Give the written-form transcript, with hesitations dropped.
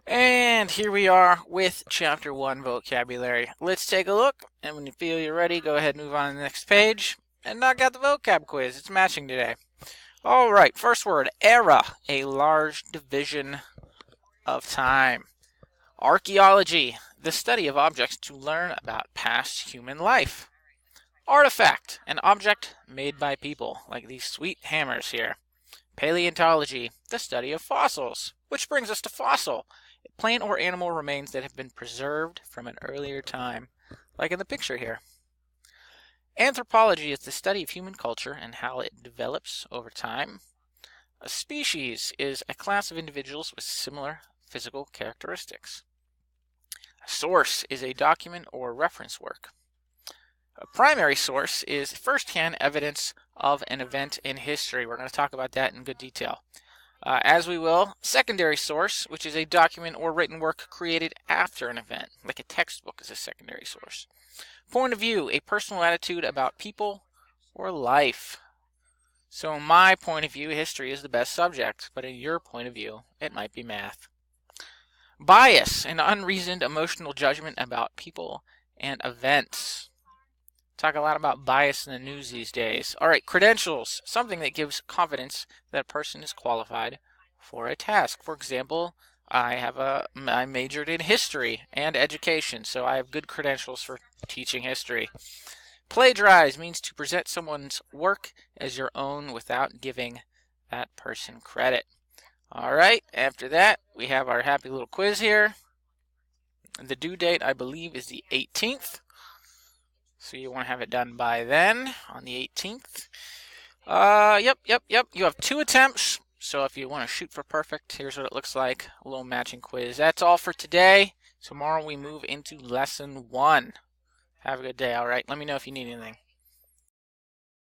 And here we are with Chapter 1 Vocabulary. Let's take a look, and when you feel you're ready, go ahead and move on to the next page and knock out the vocab quiz. It's matching today. Alright, first word, era, a large division of time. Archaeology, the study of objects to learn about past human life. Artifact, an object made by people, like these sweet hammers here. Paleontology, the study of fossils, which brings us to fossil. Plant or animal remains that have been preserved from an earlier time, like in the picture here. Anthropology is the study of human culture and how it develops over time. A species is a class of individuals with similar physical characteristics. A source is a document or reference work. A primary source is first-hand evidence of an event in history. We're going to talk about that in good detail. As we will, secondary source, which is a document or written work created after an event, like a textbook is a secondary source. Point of view, a personal attitude about people or life. So in my point of view, history is the best subject, but in your point of view, it might be math. Bias, an unreasoned emotional judgment about people and events. Talk a lot about bias in the news these days. Alright, credentials, something that gives confidence that a person is qualified for a task. For example, I majored in history and education, so I have good credentials for teaching history. Plagiarize means to present someone's work as your own without giving that person credit. Alright, after that, we have our happy little quiz here. The due date, I believe, is the 18th. So you want to have it done by then, on the 18th. Yep. You have 2 attempts. So if you want to shoot for perfect, here's what it looks like. A little matching quiz. That's all for today. Tomorrow we move into lesson 1. Have a good day, alright? Let me know if you need anything.